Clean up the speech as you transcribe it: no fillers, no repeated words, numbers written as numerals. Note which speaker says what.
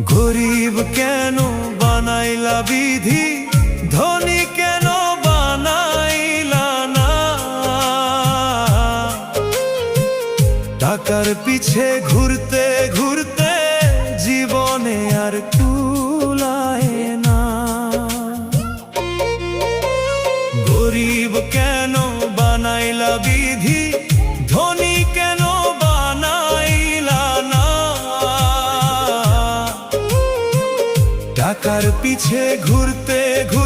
Speaker 1: গরিব কেন বানাইলা বিধি, ধনী কেন বানাইলা না? টাকার পিছে ঘুরতে ঘুরতে জীবনে আর কুলায় না। গরিব কেন বানাইলা বিধি, ধনী কেন বানাইলা না? টাকার পিছে ঘুরতে ঘুরতে